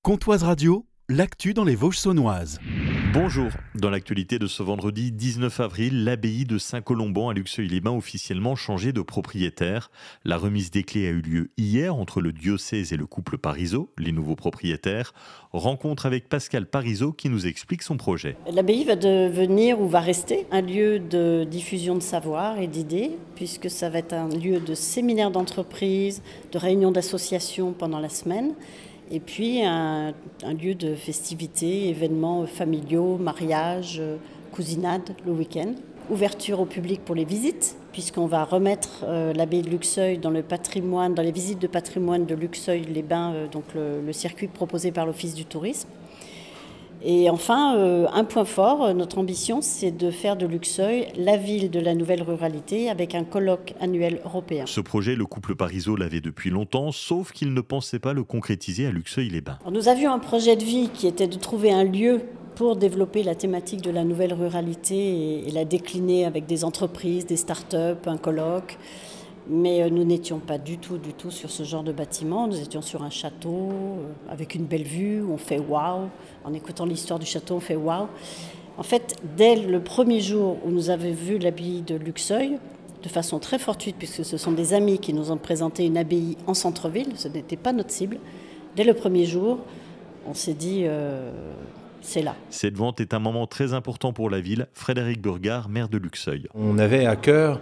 Comtoise Radio, l'actu dans les Vosges saunoises. Bonjour, dans l'actualité de ce vendredi 19 avril, l'abbaye de Saint-Colomban à Luxeuil-les-Bains officiellement changé de propriétaire. La remise des clés a eu lieu hier entre le diocèse et le couple Parisot, les nouveaux propriétaires. Rencontre avec Pascal Parisot qui nous explique son projet. L'abbaye va devenir ou va rester un lieu de diffusion de savoir et d'idées, puisque ça va être un lieu de séminaire d'entreprise, de réunions d'associations pendant la semaine. Et puis un lieu de festivités, événements familiaux, mariages, cousinades le week-end. Ouverture au public pour les visites, puisqu'on va remettre l'abbaye de Luxeuil dans le patrimoine, dans les visites de patrimoine de Luxeuil-les-Bains, donc le circuit proposé par l'Office du tourisme. Et enfin, un point fort, notre ambition, c'est de faire de Luxeuil la ville de la nouvelle ruralité avec un colloque annuel européen. Ce projet, le couple Parisot l'avait depuis longtemps, sauf qu'il ne pensait pas le concrétiser à Luxeuil-les-Bains. Nous avions un projet de vie qui était de trouver un lieu pour développer la thématique de la nouvelle ruralité et la décliner avec des entreprises, des start-up, un colloque. Mais nous n'étions pas du tout sur ce genre de bâtiment. Nous étions sur un château avec une belle vue, où on fait waouh. En écoutant l'histoire du château, on fait waouh. En fait, dès le premier jour où nous avions vu l'abbaye de Luxeuil, de façon très fortuite, puisque ce sont des amis qui nous ont présenté une abbaye en centre-ville, ce n'était pas notre cible, dès le premier jour, on s'est dit... c'est là. Cette vente est un moment très important pour la ville. Frédéric Burgard, maire de Luxeuil. On avait à cœur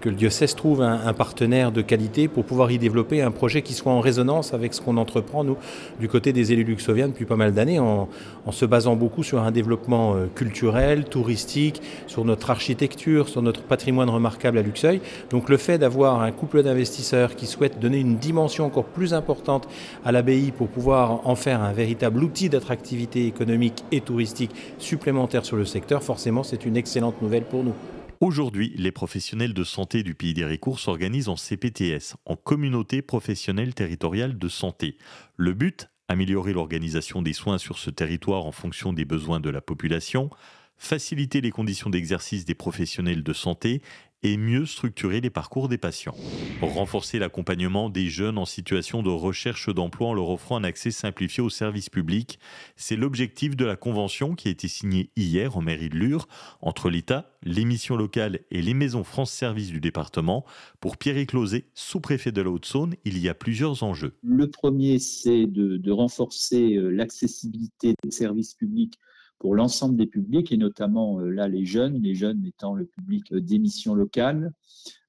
que le diocèse trouve un partenaire de qualité pour pouvoir y développer un projet qui soit en résonance avec ce qu'on entreprend, nous, du côté des élus luxeuviens depuis pas mal d'années, en se basant beaucoup sur un développement culturel, touristique, sur notre architecture, sur notre patrimoine remarquable à Luxeuil. Donc le fait d'avoir un couple d'investisseurs qui souhaitent donner une dimension encore plus importante à l'abbaye pour pouvoir en faire un véritable outil d'attractivité économique et touristique supplémentaire sur le secteur, forcément c'est une excellente nouvelle pour nous. Aujourd'hui, les professionnels de santé du Pays d'Héricourt s'organisent en CPTS, en communauté professionnelle territoriale de santé. Le but, améliorer l'organisation des soins sur ce territoire en fonction des besoins de la population, faciliter les conditions d'exercice des professionnels de santé et mieux structurer les parcours des patients. Renforcer l'accompagnement des jeunes en situation de recherche d'emploi en leur offrant un accès simplifié aux services publics, c'est l'objectif de la convention qui a été signée hier en mairie de Lure entre l'État, les missions locales et les maisons France Service du département. Pour Pierre Closet, sous-préfet de la Haute-Saône, il y a plusieurs enjeux. Le premier, c'est de renforcer l'accessibilité des services publics pour l'ensemble des publics, et notamment là les jeunes étant le public des missions locales,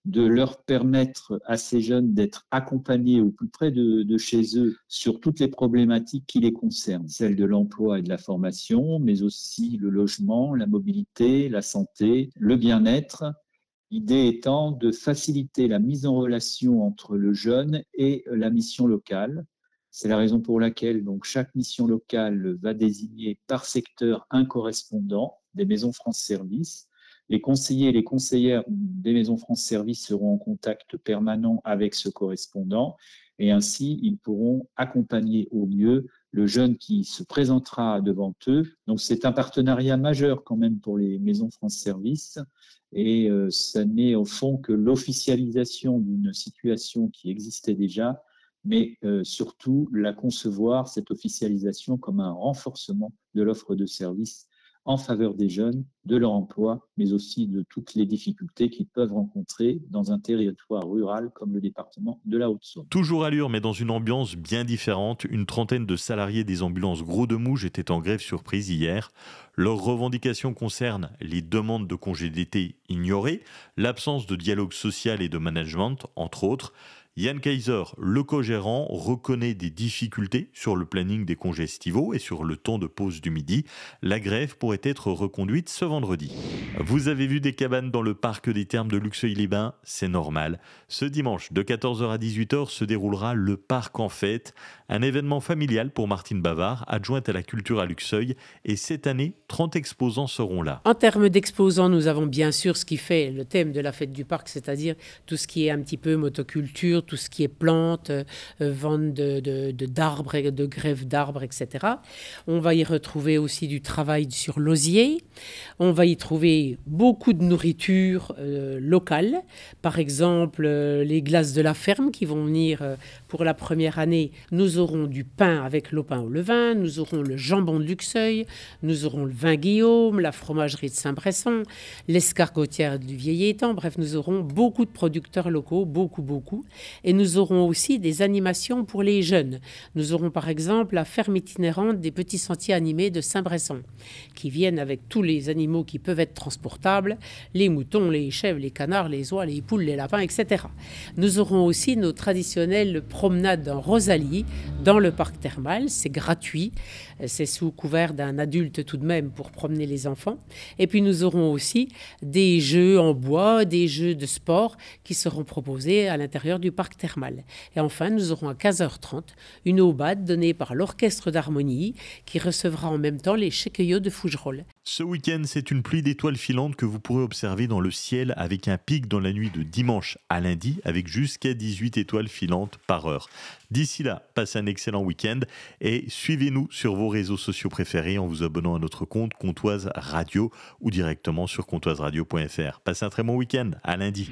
de leur permettre à ces jeunes d'être accompagnés au plus près de chez eux sur toutes les problématiques qui les concernent, celles de l'emploi et de la formation, mais aussi le logement, la mobilité, la santé, le bien-être. L'idée étant de faciliter la mise en relation entre le jeune et la mission locale. C'est la raison pour laquelle donc, chaque mission locale va désigner par secteur un correspondant des maisons France Service. Les conseillers et les conseillères des maisons France Service seront en contact permanent avec ce correspondant et ainsi ils pourront accompagner au mieux le jeune qui se présentera devant eux. Donc c'est un partenariat majeur quand même pour les maisons France Service et ça n'est au fond que l'officialisation d'une situation qui existait déjà, mais surtout la concevoir, cette officialisation, comme un renforcement de l'offre de services en faveur des jeunes, de leur emploi, mais aussi de toutes les difficultés qu'ils peuvent rencontrer dans un territoire rural comme le département de la Haute-Saône. Toujours à Lure, mais dans une ambiance bien différente, une trentaine de salariés des ambulances Gros de Mouge étaient en grève surprise hier. Leurs revendications concernent les demandes de congés d'été ignorées, l'absence de dialogue social et de management, entre autres. Yann Kaiser, le co-gérant, reconnaît des difficultés sur le planning des congés estivaux et sur le temps de pause du midi. La grève pourrait être reconduite ce vendredi. Vous avez vu des cabanes dans le parc des Thermes de Luxeuil-les-Bains? C'est normal. Ce dimanche, de 14h à 18h, se déroulera le Parc en fête, un événement familial pour Martine Bavard, adjointe à la culture à Luxeuil. Et cette année, 30 exposants seront là. En termes d'exposants, nous avons bien sûr ce qui fait le thème de la fête du parc, c'est-à-dire tout ce qui est un petit peu motoculture, tout ce qui est plantes, vente d'arbres, et de greffes d'arbres, etc. On va y retrouver aussi du travail sur l'osier. On va y trouver beaucoup de nourriture locale. Par exemple, les glaces de la ferme qui vont venir pour la première année. Nous aurons du pain avec Lopin au levain, nous aurons le jambon de Luxeuil, nous aurons le vin Guillaume, la fromagerie de Saint-Bresson, l'escargotière du Vieil Étang. Bref, nous aurons beaucoup de producteurs locaux, beaucoup. Et nous aurons aussi des animations pour les jeunes. Nous aurons par exemple la ferme itinérante des petits sentiers animés de Saint-Bresson, qui viennent avec tous les animaux qui peuvent être transportables, les moutons, les chèvres, les canards, les oies, les poules, les lapins, etc. Nous aurons aussi nos traditionnelles promenades en Rosalie dans le parc thermal. C'est gratuit, c'est sous couvert d'un adulte tout de même pour promener les enfants. Et puis nous aurons aussi des jeux en bois, des jeux de sport qui seront proposés à l'intérieur du parc thermal. Et enfin, nous aurons à 15h30 une aubade donnée par l'Orchestre d'Harmonie qui recevra en même temps les Chequeyots de Fougerolles. Ce week-end, c'est une pluie d'étoiles filantes que vous pourrez observer dans le ciel avec un pic dans la nuit de dimanche à lundi avec jusqu'à 18 étoiles filantes par heure. D'ici là, passez un excellent week-end et suivez-nous sur vos réseaux sociaux préférés en vous abonnant à notre compte Comtoise Radio ou directement sur comtoiseradio.fr. Passez un très bon week-end, à lundi.